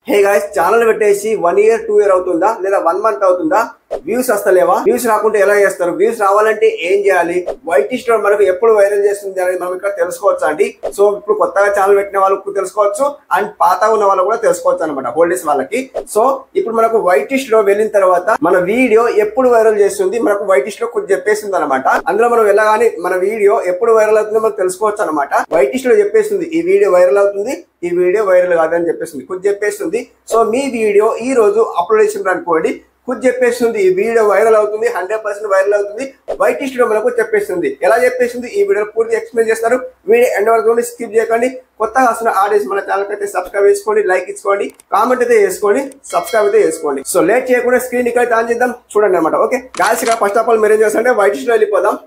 hey guys channel పెట్టేసి 1 year 2 year అవుతుందా లేదా 1 month అవుతుందా వ్యూస్ వస్తలేవా వ్యూస్ రాకుంటే ఎలా చేస్తారు వ్యూస్ రావాలంటే ఏం చేయాలి వైట్ స్టోన్ మనకు ఎప్పుడు వైరల్ చేస్తుంది అనేది మనం ఇక్కడ తెలుసుకోవచ్చు అండి సో ఇప్పుడు కొత్తగా ఛానల్ పెట్టిన వాళ్ళకు తెలుసుకోవచ్చు అండ్ పాత ఉన్న వాళ్ళు కూడా తెలుసుకోవచ్చు అన్నమాట హోల్డర్స్ వాళ్ళకి సో ఇప్పుడు మనకు వైట్ లో వెళ్ళిన తర్వాత మన వీడియో ఎప్పుడు వైరల్ చేస్తుంది మనకు వైట్ లో కొంచెం చెప్పేస్తుంది అనమాట అందులో మనం వెళ్ళగానే మన వీడియో ఎప్పుడు వైరల్ అవుతుందో మనం తెలుసుకోవచ్చు అనమాట వైట్ లో చెప్పేస్తుంది ఈ వీడియో వైరల్ అవుతుంది ఈ వీడియో వైరల్ కాదని చెప్పేస్తుంది కొంచెం చెప్పేస్తుంది సో మీ వీడియో ఈ రోజు అప్లోడ్ చేసిన అనుకోండి खुद చెప్పేస్తుంది ఈ వీడియో వైరల్ అవుతుంది 100% వైరల్ అవుతుంది వైట్ లిస్ట్ లో మనకు చెప్పేస్తుంది ఎలా చెప్పేస్తుంది ఈ వీడియో పూర్తి ఎక్స్ప్లెయిన్ చేస్తారు వీడియో ఎండ్ వరకు స్కిప్ చేయకండి కొత్తగా వస్తున్న ఆడియన్స్ మన ఛానల్ కి అయితే సబ్స్క్రైబ్ చేసుకోండి లైక్ ఇచ్చుకోండి కామెంట్ అయితే చేసుకోండి సబ్స్క్రైబ్ అయితే చేసుకోండి సో లేట్ చేయకుండా స్క్రీన్ ఇక్కడ ఆన్ చేద్దాం చూడండి అన్నమాట ఓకే గాయ్స్ గా ఫస్ట్ ఆఫ్ ఆల్ మీరు ఏం చేస్తారంటే వైట్ లిస్ట్ లో వెళ్ళిపోదాం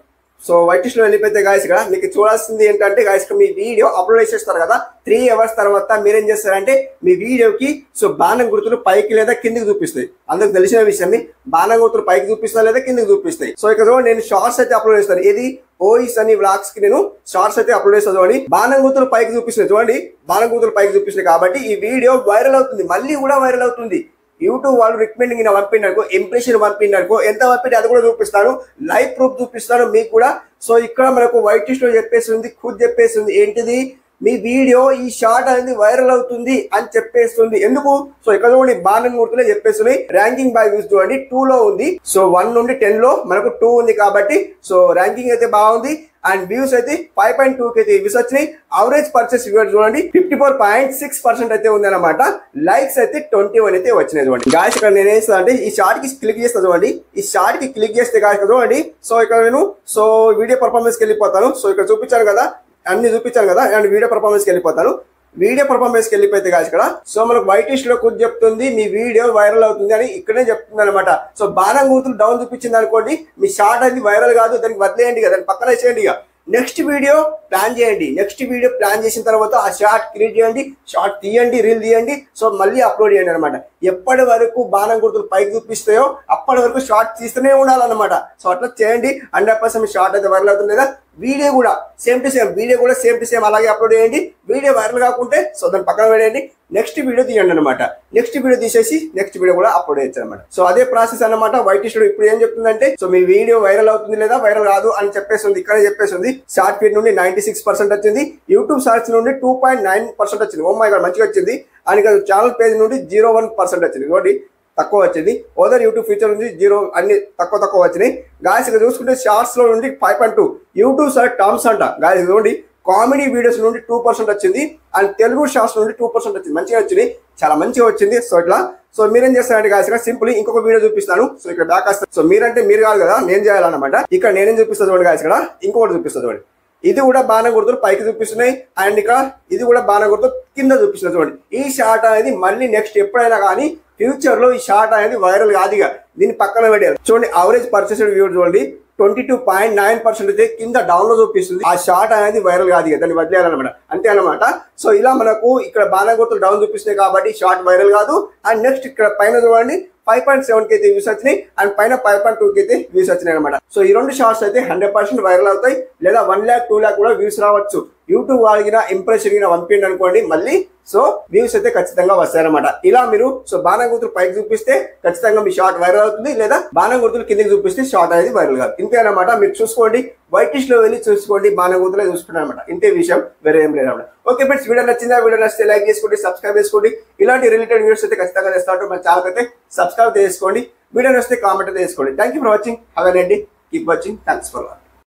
సో వైట్ లిస్ట్ లో వెళ్ళిపోతే గాయ్స్ ఇక్కడ మీకు చూడాల్సింది ఏంటంటే గాయ్స్ మీ వీడియో అప్లోడ్ చేసేస్తారు కదా 3 hours తర్వాత మీరేం చేస్తారంటే మీ వీడియోకి సో బాణం గుర్తులు పైకి లేదా కిందికి చూపిస్తాయి అందరికి తెలిసిన విషయం బాణం గుర్తులు పైకి చూపిస్తా లేదా కిందికి చూపిస్తాయి సో ఇక్కడ నేను షార్ట్స్ అయితే అప్లోడ్ చేస్తాను ఇది ఓయిస్ అని వ్లాగ్స్ కి నేను షార్ట్స్ అయితే అప్లోడ్ చేస్తాను చూడండి బాణం గుర్తులు పైకి చూపిస్తున్నాయి చూడండి బాణం గుర్తులు పైకి చూపిస్తున్నాయి కాబట్టి ఈ వీడియో వైరల్ అవుతుంది మళ్ళీ కూడా వైరల్ అవుతుంది యూట్యూబ్ వాళ్ళు రికమెండింగ్ పంపిండనుకో ఇంప్రెషన్ పంపిండనుకో ఎంత పంపిండి అది కూడా చూపిస్తాను లైవ్ ప్రూఫ్ చూపిస్తాను మీకు కూడా సో ఇక్కడ మనకు వైట్ లిస్ట్ లో చెప్పేస్తుంది ఖుద్ చెప్పేస్తుంది ఏంటిది మీ వీడియో ఈ షార్ట్ అనేది వైరల్ అవుతుంది అని చెప్పేస్తుంది ఎందుకు సో ఇక్కడ చూడండి బాణం గుర్తులే చెప్పేస్తున్నాయి ర్యాంకింగ్ బై వ్యూస్ చూడండి 2 లో ఉంది సో 1 నుండి 10 లో మనకు 2 ఉంది కాబట్టి సో ర్యాంకింగ్ అయితే బాగుంది అండ్ వ్యూస్ అయితే 5.2 కి అయితే వ్యూస్ వచ్చినాయి అవరేజ్ పర్చేస్ వ్యూస్ చూడండి 54.6% అయితే ఉంది అనమాట లైక్స్ అయితే 21 అయితే వచ్చినాయి చూడండి గాయ్స్ ఇక్కడ నేను ఏం చేస్తా అంటే ఈ షార్ట్ కి క్లిక్ చేస్తా చూడండి ఈ షార్ట్ కి క్లిక్ చేస్తే గాయ్స్ చూడండి సో ఇక్కడ నేను సో వీడియో పర్ఫార్మెన్స్ కి వెళ్ళిపోతాను సో ఇక్కడ చూపించాను కదా అన్ని చూపించాను కదా అండ్ వీడియో పర్ఫార్మెన్స్ కి వెళ్ళిపోతాను వీడియో పర్ఫార్మెన్స్ కి వెళ్ళిపోతే గాయ్స్ ఇక్కడ సో మనకు వైట్ లిస్ట్ లో ఖుద్ చెప్తుంది మీ వీడియో వైరల్ అవుతుంది అని ఇక్కడే చెప్తుంది అనమాట సో బాణం గుర్తులు డౌన్ చూపించింది అనుకోండి మీ షార్ట్ అనేది వైరల్ కాదు దానికి వదిలేయండి కదా దాన్ని పక్కన చేయండి ఇక నెక్స్ట్ వీడియో ప్లాన్ చేయండి నెక్స్ట్ వీడియో ప్లాన్ చేసిన తర్వాత ఆ షార్ట్ క్రియేట్ చేయండి షార్ట్ తీయండి రీల్ తీయండి సో మళ్ళీ అప్లోడ్ చేయండి అనమాట ఎప్పటి వరకు బాణం గుర్తులు పైకి చూపిస్తాయో అప్పటి వరకు షార్ట్ తీస్తూనే ఉండాలన్నమాట సో అట్లా చేయండి 100% షార్ట్ అయితే వైరల్ అవుతుంది కదా వీడియో కూడా సేమ్ టు సేమ్ వీడియో కూడా సేమ్ టు సేమ్ అలాగే అప్లోడ్ చేయండి వీడియో వైరల్ కాకుంటే సో దాన్ని పక్కన పెట్టండి నెక్స్ట్ వీడియో తీయండి అనమాట నెక్స్ట్ వీడియో తీసేసి నెక్స్ట్ వీడియో కూడా అప్లోడ్ చేయొచ్చు అనమాట సో అదే ప్రాసెస్ అనమాట వైట్ లిస్ట్ ఇప్పుడు ఏం చెప్తుందంటే సో మీ వీడియో వైరల్ అవుతుంది లేదా వైరల్ కాదు అని చెప్పేస్తుంది ఇక్కడ చెప్పేస్తుంది షార్ట్ ఫీడ్ నుండి 96% వచ్చింది యూట్యూబ్ షార్ట్స్ నుండి 2.9% వచ్చింది ఓ మై గాడ్ మంచిగా వచ్చింది అని ఛానల్ పేజ్ నుండి 0.1% వచ్చింది ఒకటి తక్కువ వచ్చింది ఓదర్ యూట్యూబ్ ఫీచర్ నుంచి 0 అన్ని తక్కువ వచ్చినాయి గాయ్స్ ఇక్కడ చూసుకుంటే షార్ట్స్ లో నుండి 5.2 యూట్యూబ్ షార్ట్ టర్మ్స్ అంట గాయ్స్ చూడండి కామెడీ వీడియోస్ నుండి 2% వచ్చింది అండ్ తెలుగు షార్ట్స్ నుండి 2% వచ్చింది మంచిగా వచ్చింది చాలా మంచిగా వచ్చింది సో ఇట్లా సో మీరేం చేస్తారంటే గాయ్స్ ఇక్కడ సింపుల్ ఇంకొక వీడియో చూపిస్తాను సో ఇక్కడ బ్యాక్ వస్తాను సో మీరంటే మీరు కాదు కదా నేను చేయాలన్నమాట ఇక్కడ నేనేం చూపిస్తాను చూడండి గాయ్స్ ఇక్కడ ఇంకొకటి చూపిస్తాను చూడండి ఇది కూడా బాణం గుర్తులు పైకి చూపిస్తున్నాయి అండ్ ఇక్కడ ఇది కూడా బాణం గుర్తు కింద చూపిస్తుంది చూడండి ఈ షార్ట్ అనేది మళ్ళీ నెక్స్ట్ ఎప్పుడైనా కానీ ఫ్యూచర్ లో ఈ షార్ట్ అనేది వైరల్ కాదు ఇక దీన్ని పక్కన పెట్టారు చూడండి అవరేజ్ పర్చేస్ వ్యూ చూడండి 22.9% అయితే కింద డౌన్ లో చూపిస్తుంది ఆ షార్ట్ అనేది వైరల్ కాదు దాన్ని వదిలేయాలన్నమాట అంతే అనమాట సో ఇలా మనకు ఇక్కడ బాణం గుర్తులు డౌన్ చూపిస్తున్నాయి కాబట్టి షార్ట్ వైరల్ కాదు అండ్ నెక్స్ట్ ఇక్కడ పైన చూడండి 5.7 కి అయితే వ్యూస్ వచ్చినాయి అండ్ పైన 5.2 కి అయితే వ్యూస్ వచ్చినాయి అనమాట సో ఈ రెండు షార్ట్స్ అయితే 100% వైరల్ అవుతాయి లేదా 1 lakh 2 lakh కూడా వ్యూస్ రావచ్చు యూట్యూబ్ వాళ్ళకిన ఇంప్రెషన్ పంపిండి అనుకోండి మళ్ళీ సో వ్యూస్ అయితే ఖచ్చితంగా వస్తాయన్నమాట ఇలా మీరు సో బాణం గుర్తులు పైకి చూపిస్తే ఖచ్చితంగా మీ షార్ట్ వైరల్ అవుతుంది లేదా బాణం గుర్తులు కిందకి చూపిస్తే షార్ట్ అనేది వైరల్ కాదు ఇంతే అనమాట మీరు చూసుకోండి వైట్ లిస్ట్ లో వెళ్ళి చూసుకోండి బాణం గుర్తులే చూసుకుంటారు అనమాట ఇంతే విషయం వేరే ఏం లేదన్నమాట ఓకే ఫ్రెండ్స్ వీడియో నచ్చిందా వీడియో నచ్చితే లైక్ చేసుకోండి సబ్స్క్రైబ్ చేసుకోండి ఇలాంటి రిలేటెడ్ వీడియోస్ అయితే ఖచ్చితంగా చేస్తాను మన ఛానల్ అయితే సబ్స్క్రైబ్ చేసుకోండి వీడియో నచ్చితే కామెంట్ అయితే చేసుకోండి thank you for watching have a nice day keep watching thanks for watching